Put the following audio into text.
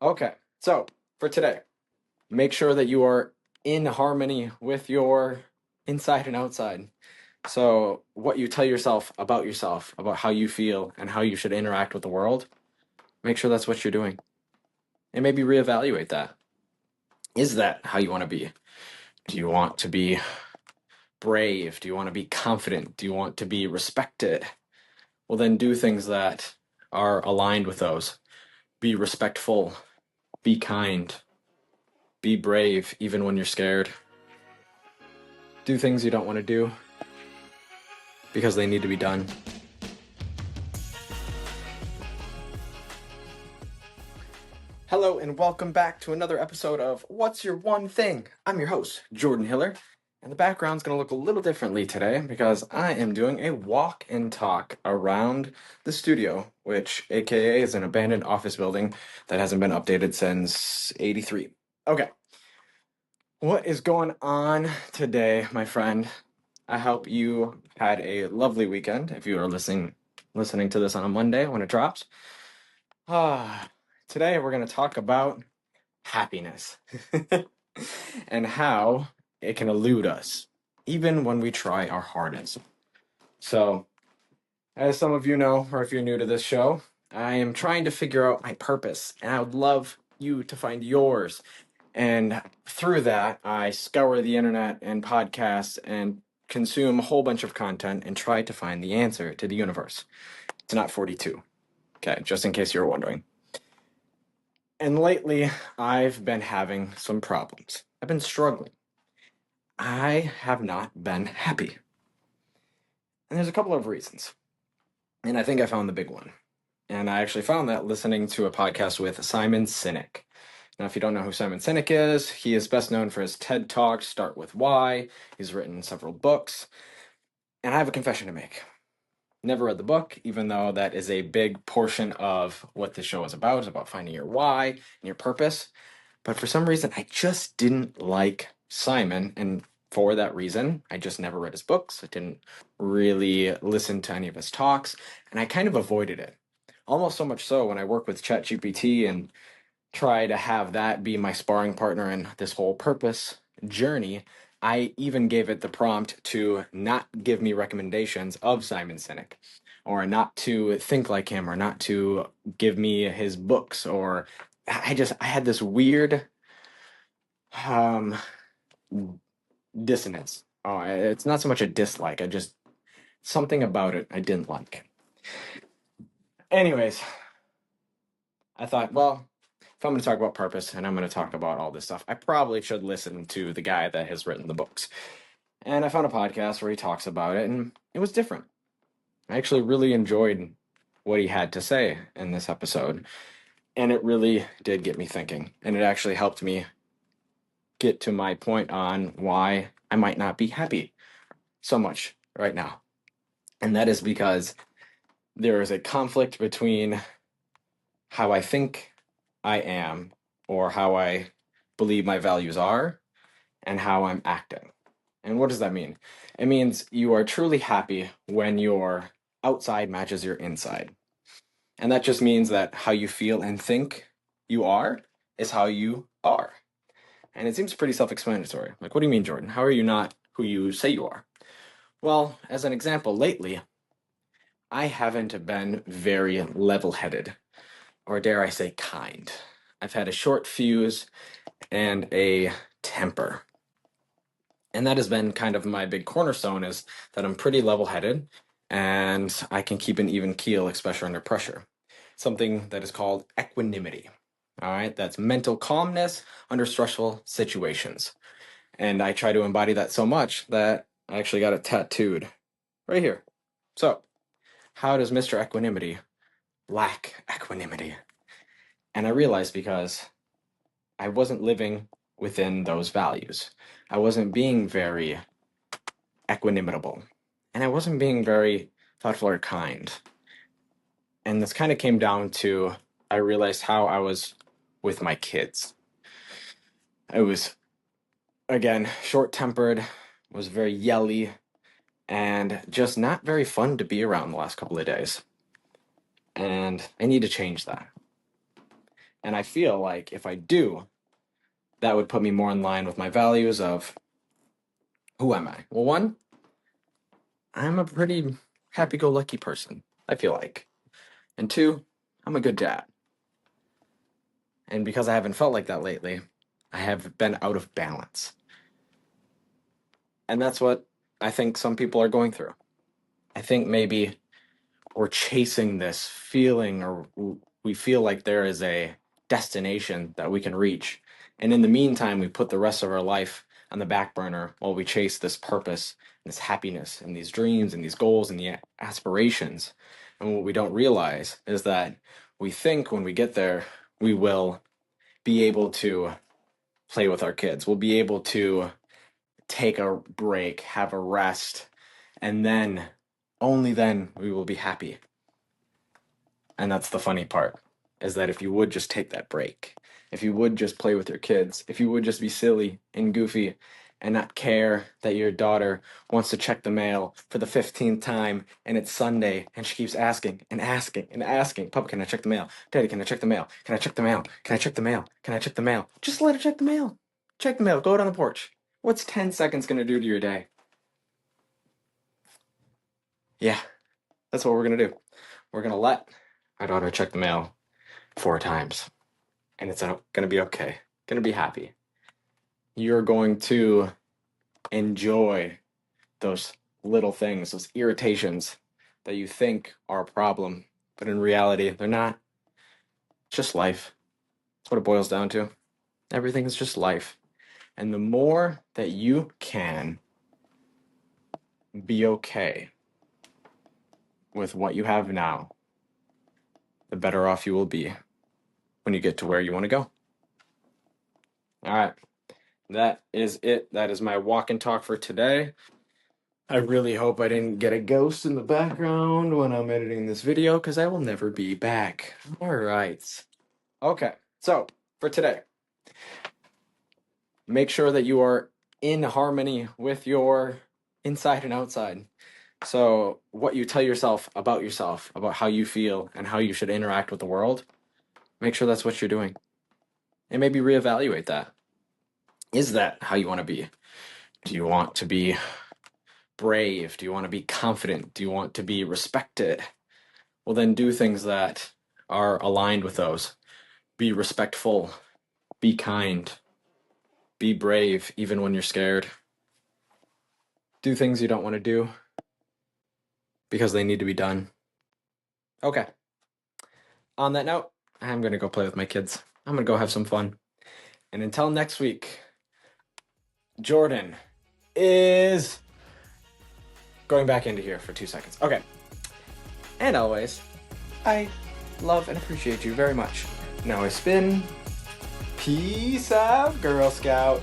Okay, so for today, make sure that you are in harmony with your inside and outside. So, what you tell yourself, about how you feel, and how you should interact with the world, make sure that's what you're doing. And maybe reevaluate that. Is that how you want to be? Do you want to be brave? Do you want to be confident? Do you want to be respected? Well, then do things that are aligned with those. Be respectful, be kind, be brave, even when you're scared. Do things you don't want to do because they need to be done. Hello and welcome back to another episode of What's Your One Thing? I'm your host, Jordan Hiller, and the background's going to look a little differently today because I am doing a walk and talk around the studio, which aka is an abandoned office building that hasn't been updated since '83. Okay. What is going on today, my friend? I hope you had a lovely weekend if you are listening to this on a Monday when it drops. Today we're going to talk about happiness and how it can elude us, even when we try our hardest. So, as some of you know, or if you're new to this show, I am trying to figure out my purpose, and I would love you to find yours. And through that, I scour the internet and podcasts and consume a whole bunch of content and try to find the answer to the universe. It's not 42. Okay, just in case you were wondering. And lately, I've been having some problems. I've been struggling. I have not been happy. And there's a couple of reasons. And I think I found the big one. And I actually found that listening to a podcast with Simon Sinek. Now, if you don't know who Simon Sinek is, he is best known for his TED Talk, Start With Why. He's written several books. And I have a confession to make. Never read the book, even though that is a big portion of what this show is about. It's about finding your why and your purpose. But for some reason, I just didn't like Simon. And for that reason, I just never read his books. I didn't really listen to any of his talks. And I kind of avoided it. Almost so much so when I work with ChatGPT and try to have that be my sparring partner in this whole purpose journey, I even gave it the prompt to not give me recommendations of Simon Sinek, or not to think like him, or not to give me his books, or I had this weird dissonance. Oh, it's not so much a dislike, I just, something about it I didn't like. Anyways, I thought, well, if I'm going to talk about purpose and I'm going to talk about all this stuff, I probably should listen to the guy that has written the books. And I found a podcast where he talks about it, and it was different. I actually really enjoyed what he had to say in this episode. And it really did get me thinking. And it actually helped me get to my point on why I might not be happy so much right now. And that is because there is a conflict between how I think I am, or how I believe my values are, and how I'm acting. And what does that mean? It means you are truly happy when your outside matches your inside. And that just means that how you feel and think you are is how you are. And it seems pretty self-explanatory. Like, what do you mean, Jordan? How are you not who you say you are? Well, as an example, lately, I haven't been very level-headed, or dare I say kind. I've had a short fuse and a temper. And that has been kind of my big cornerstone, is that I'm pretty level-headed and I can keep an even keel, especially under pressure. Something that is called equanimity. All right, that's mental calmness under stressful situations. And I try to embody that so much that I actually got it tattooed right here. So, how does Mr. Equanimity lack equanimity? And I realized because I wasn't living within those values. I wasn't being very equanimitable. And I wasn't being very thoughtful or kind. And this kind of came down to, I realized how I was with my kids. I was, again, short-tempered, was very yelly, and just not very fun to be around the last couple of days. And I need to change that. And I feel like if I do, that would put me more in line with my values of who am I? Well, one, I'm a pretty happy-go-lucky person, I feel like. And two, I'm a good dad. And because I haven't felt like that lately, I have been out of balance. And that's what I think some people are going through. I think maybe we're chasing this feeling, or we feel like there is a destination that we can reach. And in the meantime, we put the rest of our life on the back burner while we chase this purpose, and this happiness, and these dreams, and these goals, and the aspirations. And what we don't realize is that we think when we get there, we will be able to play with our kids. We'll be able to take a break, have a rest, and then, only then, we will be happy. And that's the funny part, is that if you would just take that break, if you would just play with your kids, if you would just be silly and goofy and not care that your daughter wants to check the mail for the 15th time and it's Sunday and she keeps asking and asking and asking, Papa, can I check the mail? Daddy, can I check the mail? Can I check the mail? Can I check the mail? Can I check the mail? Just let her check the mail. Check the mail. Go out on the porch. What's 10 seconds going to do to your day? Yeah, that's what we're going to do. We're going to let our daughter check the mail 4 times. And it's going to be okay. Going to be happy. You're going to enjoy those little things, those irritations that you think are a problem, but in reality, they're not. It's just life. That's what it boils down to. Everything is just life. And the more that you can be okay with what you have now, the better off you will be when you get to where you want to go. All right. That is it. That is my walk and talk for today. I really hope I didn't get a ghost in the background when I'm editing this video, because I will never be back. All right. Okay. So, for today, make sure that you are in harmony with your inside and outside. So, what you tell yourself, about how you feel, and how you should interact with the world, make sure that's what you're doing. And maybe reevaluate that. Is that how you want to be? Do you want to be brave? Do you want to be confident? Do you want to be respected? Well, then do things that are aligned with those. Be respectful. Be kind. Be brave, even when you're scared. Do things you don't want to do because they need to be done. Okay. On that note, I'm going to go play with my kids. I'm going to go have some fun. And until next week, Jordan is going back into here for 2 seconds. Okay. And always, I love and appreciate you very much. Now I spin. Peace out, Girl Scout.